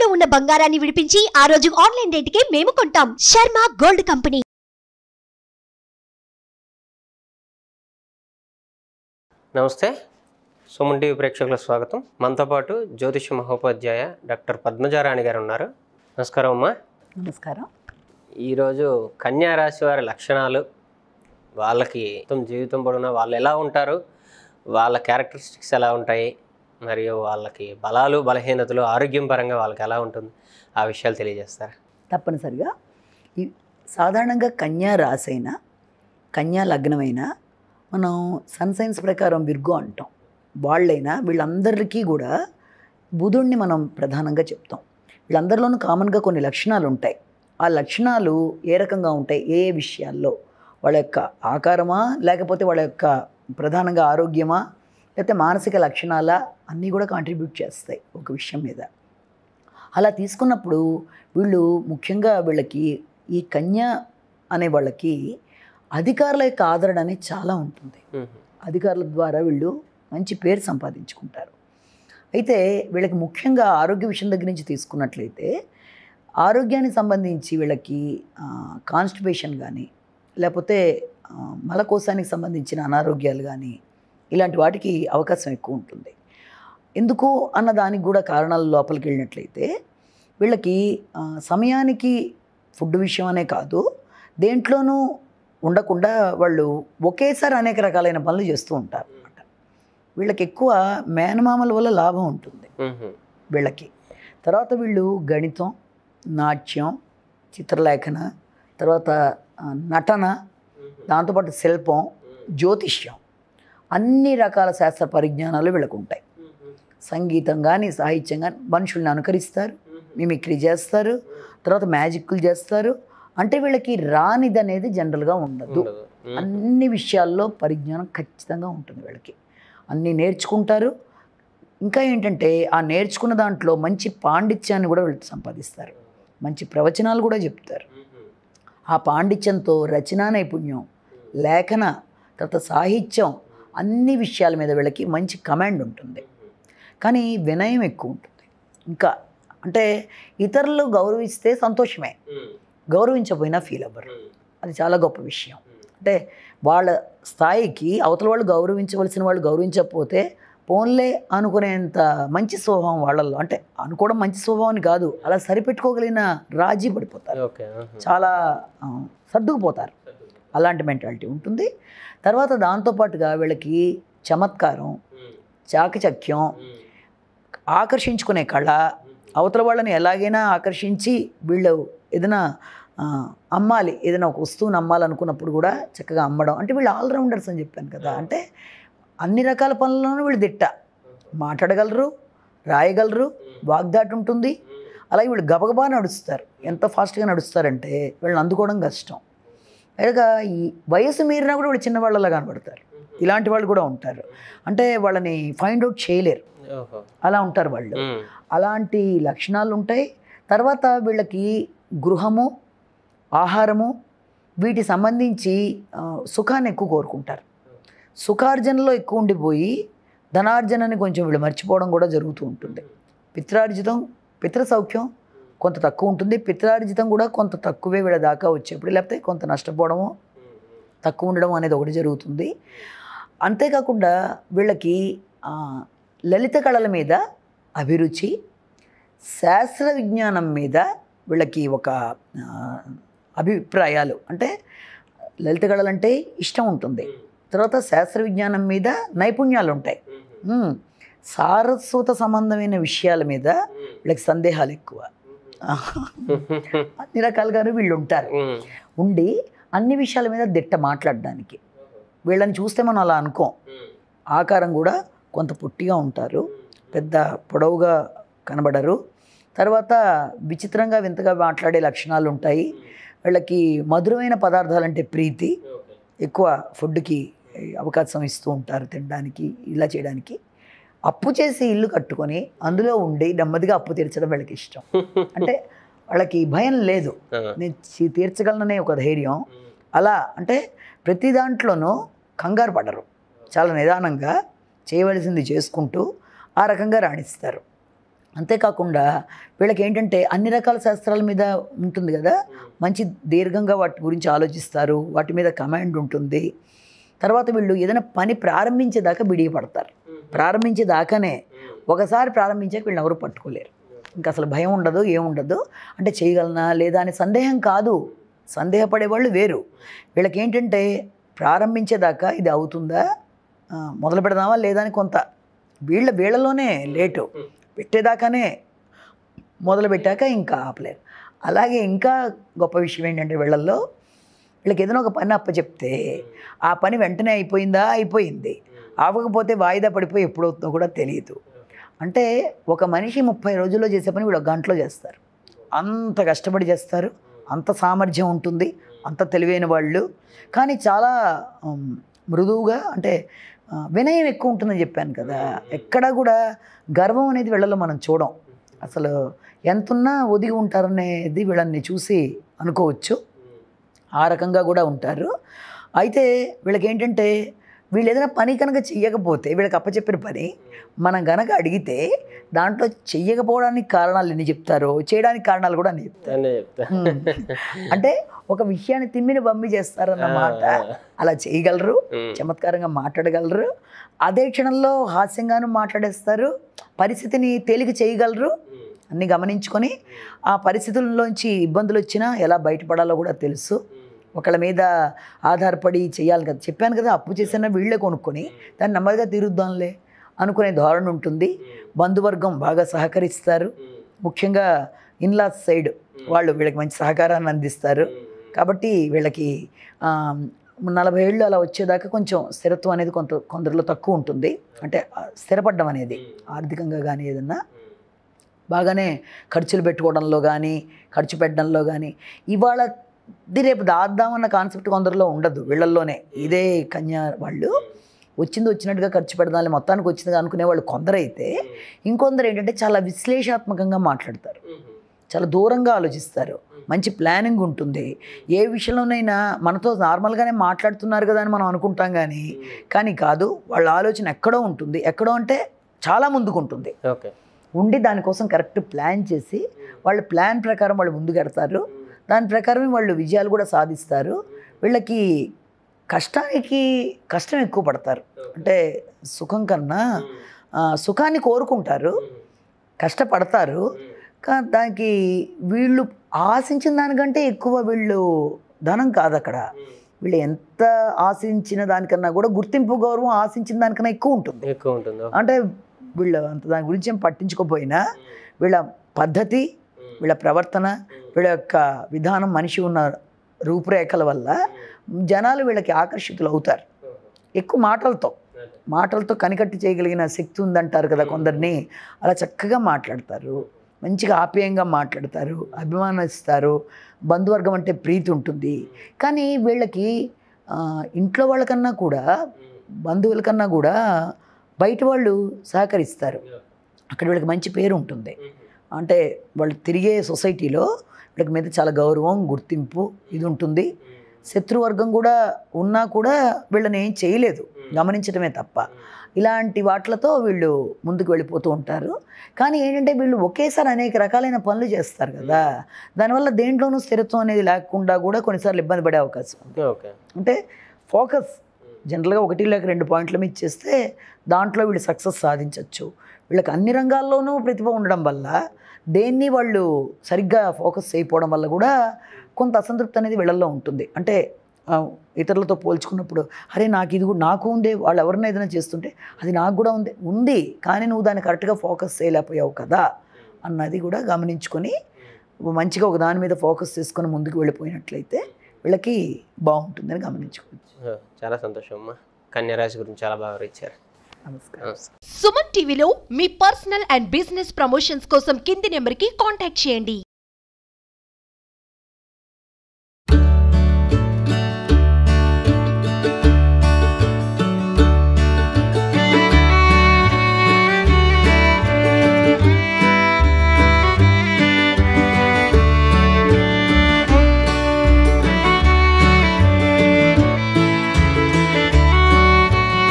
తాకట్టులో ఉన్న బంగారాన్ని విడిపించి ఆ రోజు ఆన్లైన్ రేటుకే మేము కొంటాం. Sharma gold company. నమస్తే, సుమన్ టీవీ ప్రేక్షకులకు స్వాగతం. మనతో పాటు జ్యోతిష మహోపాధ్యాయ డాక్టర్ పద్మజారాణి గారు ఉన్నారు. నమస్కారం అమ్మా. నమస్కారం. ఈరోజు కన్యా రాశి వారి లక్షణాలు, వాళ్ళకి జీవితం పొడవునా వాళ్ళు ఎలా ఉంటారు, వాళ్ళ క్యారెక్టరిస్టిక్స్ ఎలా ఉంటాయి, మరియు వాళ్ళకి బలాలు బలహీనతలు ఆరోగ్యం పరంగా వాళ్ళకి ఎలా ఉంటుంది, ఆ విషయాలు తెలియజేస్తారా? తప్పనిసరిగా ఈ సాధారణంగా కన్యా రాశి అయినా కన్యా లగ్నమైనా మనం సన్ సైన్స్ ప్రకారం విర్గో అంటాం. వాళ్ళైనా వీళ్ళందరికీ కూడా బుధుడిని మనం ప్రధానంగా చెప్తాం. వీళ్ళందరిలోనూ కామన్గా కొన్ని లక్షణాలు ఉంటాయి. ఆ లక్షణాలు ఏ రకంగా ఉంటాయి, ఏ విషయాల్లో, వాళ్ళ యొక్క ఆకారమా లేకపోతే వాళ్ళ యొక్క ప్రధానంగా ఆరోగ్యమా లేకపోతే మానసిక లక్షణాల అన్నీ కూడా కాంట్రిబ్యూట్ చేస్తాయి ఒక విషయం మీద. అలా తీసుకున్నప్పుడు వీళ్ళు ముఖ్యంగా వీళ్ళకి ఈ కన్యా అనే వాళ్ళకి అధికారుల యొక్క ఆదరణ అనేది చాలా ఉంటుంది. అధికారుల ద్వారా వీళ్ళు మంచి పేరు సంపాదించుకుంటారు. అయితే వీళ్ళకి ముఖ్యంగా ఆరోగ్య విషయం దగ్గర నుంచి తీసుకున్నట్లయితే ఆరోగ్యానికి సంబంధించి వీళ్ళకి కాన్స్టిపేషన్ కానీ లేకపోతే మలకోశానికి సంబంధించిన అనారోగ్యాలు కానీ ఇలాంటి వాటికి అవకాశం ఎక్కువ ఉంటుంది. ఎందుకు అన్న దానికి కూడా కారణాల లోపలికి వెళ్ళినట్లయితే వీళ్ళకి సమయానికి ఫుడ్ విషయం అనే కాదు, దేంట్లోనూ ఉండకుండా వాళ్ళు ఒకేసారి అనేక రకాలైన పనులు చేస్తూ ఉంటారు అన్నమాట. వీళ్ళకి ఎక్కువ మేనమామల వల్ల లాభం ఉంటుంది వీళ్ళకి. తర్వాత వీళ్ళు గణితం, నాట్యం, చిత్రలేఖన, తర్వాత నటన, దాంతోపాటు శిల్పం, జ్యోతిష్యం, అన్ని రకాల శాస్త్ర పరిజ్ఞానాలు వీళ్ళకు ఉంటాయి. సంగీతం కానీ సాహిత్యం కానీ, మనుషుల్ని అనుకరిస్తారు, మిమిక్రీ చేస్తారు, తర్వాత మ్యాజిక్లు చేస్తారు. అంటే వీళ్ళకి రానిది అనేది జనరల్గా ఉండదు. అన్ని విషయాల్లో పరిజ్ఞానం ఖచ్చితంగా ఉంటుంది వీళ్ళకి. అన్నీ నేర్చుకుంటారు. ఇంకా ఏంటంటే ఆ నేర్చుకున్న దాంట్లో మంచి పాండిత్యాన్ని కూడా వీళ్ళు సంపాదిస్తారు. మంచి ప్రవచనాలు కూడా చెప్తారు. ఆ పాండిత్యంతో రచనా నైపుణ్యం, లేఖన, తర్వాత సాహిత్యం, అన్ని విషయాల మీద వీళ్ళకి మంచి కమాండ్ ఉంటుంది. కానీ వినయం ఎక్కువ ఉంటుంది. ఇంకా అంటే ఇతరులు గౌరవిస్తే సంతోషమే, గౌరవించకపోయినా ఫీల్ అవ్వరు. అది చాలా గొప్ప విషయం. అంటే వాళ్ళ స్థాయికి అవతల వాళ్ళు గౌరవించవలసిన వాళ్ళు గౌరవించకపోతే పోన్లే అనుకునేంత మంచి స్వభావం వాళ్ళల్లో. అంటే అనుకోవడం మంచి స్వభావం కాదు, అలా సరిపెట్టుకోగలిగిన రాజీ పడిపోతారు, చాలా సర్దుకుపోతారు. అలాంటి మెంటాలిటీ ఉంటుంది. తర్వాత దాంతోపాటుగా వీళ్ళకి చమత్కారం, చాకచక్యం, ఆకర్షించుకునే కళ, అవతల వాళ్ళని ఎలాగైనా ఆకర్షించి వీళ్ళు ఏదైనా అమ్మాలి, ఏదైనా ఒక వస్తువుని అమ్మాలనుకున్నప్పుడు కూడా చక్కగా అమ్మడం. అంటే వీళ్ళు ఆల్రౌండర్స్ అని చెప్పాను కదా. అంటే అన్ని రకాల పనుల్లోనూ వీళ్ళు దిట్ట. మాట్లాడగలరు, రాయగలరు, వాగ్దాటి ఉంటుంది. అలాగే వీళ్ళు గబగబా నడుస్తారు. ఎంత ఫాస్ట్గా నడుస్తారంటే వీళ్ళని అందుకోవడం కష్టం. పైగా ఈ వయసు మీరినా కూడా వీళ్ళు చిన్నవాళ్ళలా కనబడతారు. ఇలాంటి వాళ్ళు కూడా ఉంటారు. అంటే వాళ్ళని ఫైండ్ అవుట్ చేయలేరు, అలా ఉంటారు వాళ్ళు. అలాంటి లక్షణాలు ఉంటాయి. తర్వాత వీళ్ళకి గృహము, ఆహారము, వీటి సంబంధించి సుఖాన్ని ఎక్కువ కోరుకుంటారు. సుఖార్జనలో ఎక్కువ ఉండిపోయి ధనార్జనని కొంచెం వీళ్ళు మర్చిపోవడం కూడా జరుగుతూ ఉంటుంది. పిత్రార్జితం, పితృ సౌఖ్యం కొంత తక్కువ ఉంటుంది. పిత్రార్జితం కూడా కొంత తక్కువే వీళ్ళ దాకా వచ్చేప్పుడు, లేకపోతే కొంత నష్టపోవడము, తక్కువ ఉండడం అనేది ఒకటి జరుగుతుంది. అంతేకాకుండా వీళ్ళకి లలిత కళల మీద అభిరుచి, శాస్త్ర విజ్ఞానం మీద వీళ్ళకి ఒక అభిప్రాయాలు. అంటే లలిత కళలంటే ఇష్టం ఉంటుంది. తర్వాత శాస్త్ర విజ్ఞానం మీద నైపుణ్యాలు ఉంటాయి. సారస్వత సంబంధమైన విషయాల మీద వీళ్ళకి సందేహాలు ఎక్కువ. అన్ని రకాలుగాను వీళ్ళు ఉంటారు. ఉండి అన్ని విషయాల మీద దిట్ట మాట్లాడడానికి. వీళ్ళని చూస్తే మనం అలా అనుకోం. ఆకారం కూడా కొంత పొట్టిగా ఉంటారు, పెద్ద పొడవుగా కనబడరు. తర్వాత విచిత్రంగా వింతగా మాట్లాడే లక్షణాలు ఉంటాయి. వీళ్ళకి మధురమైన పదార్థాలంటే ప్రీతి, ఎక్కువ ఫుడ్కి అవకాశం ఇస్తూ ఉంటారు తినడానికి, ఇలా చేయడానికి. అప్పు చేసి ఇల్లు కట్టుకొని అందులో ఉండి నెమ్మదిగా అప్పు తీర్చడం వీళ్ళకి ఇష్టం. అంటే వాళ్ళకి భయం లేదు, నేను తీర్చగలననే ఒక ధైర్యం. అలా అంటే ప్రతి దాంట్లోనూ కంగారు పడరు, చాలా నిదానంగా చేయవలసింది చేసుకుంటూ ఆ రకంగా రాణిస్తారు. అంతేకాకుండా వీళ్ళకి ఏంటంటే అన్ని రకాల శాస్త్రాల మీద ఉంటుంది కదా, మంచి దీర్ఘంగా వాటి గురించి ఆలోచిస్తారు, వాటి మీద కమాండ్ ఉంటుంది. తర్వాత వీళ్ళు ఏదైనా పని ప్రారంభించేదాకా బిడియపడతారు. ప్రారంభించేదాకానే, ఒకసారి ప్రారంభించాక వీళ్ళని ఎవరు పట్టుకోలేరు. ఇంకా అసలు భయం ఉండదు, ఏముండదు. అంటే చేయగలనా లేదా అని సందేహం కాదు, సందేహపడేవాళ్ళు వేరు. వీళ్ళకి ఏంటంటే ప్రారంభించేదాకా ఇది అవుతుందా, మొదలు పెడదామా లేదా అని కొంత వీళ్ళలోనే లేటు, పెట్టేదాకానే, మొదలు పెట్టాక ఇంకా ఆపలేరు. అలాగే ఇంకా గొప్ప విషయం ఏంటంటే వీళ్ళకి ఏదైనా ఒక పని అప్పచెప్తే ఆ పని వెంటనే అయిపోయింది, ఆవకపోతే వాయిదా పడిపోయి ఎప్పుడవుతుందో కూడా తెలియదు. అంటే ఒక మనిషి 30 రోజుల్లో చేసే పని వీళ్ళు 1 గంటలో చేస్తారు. అంత కష్టపడి చేస్తారు, అంత సామర్థ్యం ఉంటుంది, అంత తెలివైన వాళ్ళు. కానీ చాలా మృదువుగా, అంటే వినయం ఎక్కువ ఉంటుందని చెప్పాను కదా. ఎక్కడా కూడా గర్వం అనేది వీళ్ళలో మనం చూడం. అసలు ఎంతున్నా ఒదిగి ఉంటారనేది వీళ్ళని చూసి అనుకోవచ్చు. ఆ రకంగా కూడా ఉంటారు. అయితే వీళ్ళకి ఏంటంటే వీళ్ళు ఏదైనా పని కనుక చెయ్యకపోతే, వీళ్ళకి అప్పచెప్పిన పని మనం కనుక అడిగితే దాంట్లో చెయ్యకపోవడానికి కారణాలు ఎన్ని చెప్తారో, చేయడానికి కారణాలు కూడా అన్ని చెప్తారు. అంటే ఒక విషయాన్ని తిమ్మిని బమ్మి చేస్తారన్నమాట. అలా చేయగలరు, చమత్కారంగా మాట్లాడగలరు, అదే క్షణంలో హాస్యంగాను మాట్లాడేస్తారు, పరిస్థితిని తేలిక చేయగలరు, అన్నీ గమనించుకొని ఆ పరిస్థితుల్లోంచి ఇబ్బందులు వచ్చినా ఎలా బయటపడాలో కూడా తెలుసు. ఒకళ్ళ మీద ఆధారపడి చేయాలి కదా, చెప్పాను కదా, అప్పు చేసినా వీళ్ళే కొనుక్కొని దాన్ని నెమ్మదిగా తీరుద్దాంలే అనుకునే ధోరణి ఉంటుంది. బంధువర్గం బాగా సహకరిస్తారు, ముఖ్యంగా ఇన్లాస్ సైడ్ వాళ్ళు వీళ్ళకి మంచి సహకారాన్ని అందిస్తారు. కాబట్టి వీళ్ళకి 40 ఏళ్ళు అలా వచ్చేదాకా కొంచెం స్థిరత్వం అనేది కొందరిలో తక్కువ ఉంటుంది. అంటే స్థిరపడడం అనేది ఆర్థికంగా కానీ ఏదన్నా బాగానే ఖర్చులు పెట్టుకోవడంలో కానీ, ఖర్చు పెట్టడంలో కానీ, ఇవాళ రేపు దాద్దామన్న కాన్సెప్ట్ కొందరిలో ఉండదు, వీళ్ళల్లోనే. ఇదే కన్యా వాళ్ళు వచ్చినట్టుగా ఖర్చు పెడదాం, మొత్తానికి వచ్చింది అనుకునే వాళ్ళు కొందరైతే, ఇంకొందరు ఏంటంటే చాలా విశ్లేషణాత్మకంగా మాట్లాడతారు, చాలా దూరంగా ఆలోచిస్తారు, మంచి ప్లానింగ్ ఉంటుంది. ఏ విషయంలోనైనా మనతో నార్మల్గానే మాట్లాడుతున్నారు కదా అని మనం అనుకుంటాం కానీ కాదు, వాళ్ళ ఆలోచన ఎక్కడో ఉంటుంది. ఎక్కడో అంటే చాలా ముందుకు ఉంటుంది, ఉండి దానికోసం కరెక్ట్ ప్లాన్ చేసి వాళ్ళ ప్లాన్ ప్రకారం వాళ్ళు ముందుకెడతారు. దాని ప్రకారమే వాళ్ళు విజయాలు కూడా సాధిస్తారు. వీళ్ళకి కష్టం ఎక్కువ పడతారు. అంటే సుఖం కన్నా సుఖాన్ని కోరుకుంటారు, కష్టపడతారు. కానీ దానికి వీళ్ళు ఆశించిన దానికంటే ఎక్కువ వీళ్ళు ధనం కాదు అక్కడ. వీళ్ళు ఎంత ఆశించిన దానికన్నా కూడా గుర్తింపు, గౌరవం ఆశించిన దానికన్నా ఎక్కువ ఉంటుంది. అంటే వీళ్ళు అంత దాని గురించి ఏం పట్టించుకోపోయినా వీళ్ళ పద్ధతి, వీళ్ళ ప్రవర్తన, వీళ్ళ యొక్క విధానం, మనిషి ఉన్న రూపురేఖల వల్ల జనాలు వీళ్ళకి ఆకర్షితులు అవుతారు. ఎక్కువ మాటలతో కనికట్టి చేయగలిగిన శక్తి ఉందంటారు కదా కొందరిని. అలా చక్కగా మాట్లాడతారు, మంచిగా ఆప్యాయంగా మాట్లాడతారు, అభిమానిస్తారు, బంధువర్గం అంటే ప్రీతి ఉంటుంది. కానీ వీళ్ళకి ఇంట్లో వాళ్ళకన్నా కూడా, బంధువుల కన్నా కూడా బయట వాళ్ళు సహకరిస్తారు. అక్కడ వీళ్ళకి మంచి పేరు ఉంటుంది. అంటే వాళ్ళు తిరిగే సొసైటీలో వీళ్ళకి మీద చాలా గౌరవం, గుర్తింపు ఇది ఉంటుంది. శత్రువర్గం కూడా ఉన్నా కూడా వీళ్ళని ఏం చేయలేదు, గమనించడమే తప్ప. ఇలాంటి వాటిలతో వీళ్ళు ముందుకు వెళ్ళిపోతూ ఉంటారు. కానీ ఏంటంటే వీళ్ళు ఒకేసారి అనేక రకాలైన పనులు చేస్తారు కదా, దానివల్ల దేంట్లోనూ స్థిరత్వం అనేది లేకుండా కూడా కొన్నిసార్లు ఇబ్బంది పడే అవకాశం ఉంది. అంటే ఫోకస్ జనరల్గా 1 లేక 2 పాయింట్ల మీద చేస్తే దాంట్లో వీళ్ళు సక్సెస్ సాధించవచ్చు. వీళ్ళకి అన్ని రంగాల్లోనూ ప్రతిభ ఉండడం వల్ల దేన్ని వాళ్ళు సరిగ్గా ఫోకస్ చేయకపోవడం వల్ల కూడా కొంత అసంతృప్తి అనేది వీళ్ళల్లో ఉంటుంది. అంటే ఇతరులతో పోల్చుకున్నప్పుడు అరే నాకు ఉందే, వాళ్ళు ఎవరైనా ఏదైనా చేస్తుంటే అది నాకు కూడా ఉంది కానీ నువ్వు దాన్ని కరెక్ట్గా ఫోకస్ చేయలేకపోయావు కదా అన్నది కూడా గమనించుకొని మంచిగా ఒక దాని మీద ఫోకస్ చేసుకొని ముందుకు వెళ్ళిపోయినట్లయితే వీళ్ళకి బాగుంటుందని గమనించుకోవచ్చు. చాలా సంతోషం అమ్మా, కన్యా రాశి గురించి చాలా బాగా వివరించారు. నమస్కారం. సుమన్ టీవీలో మీ పర్సనల్ అండ్ బిజినెస్ ప్రమోషన్స్ కోసం కింది నెంబర్కి కాంటాక్ట్ చేయండి.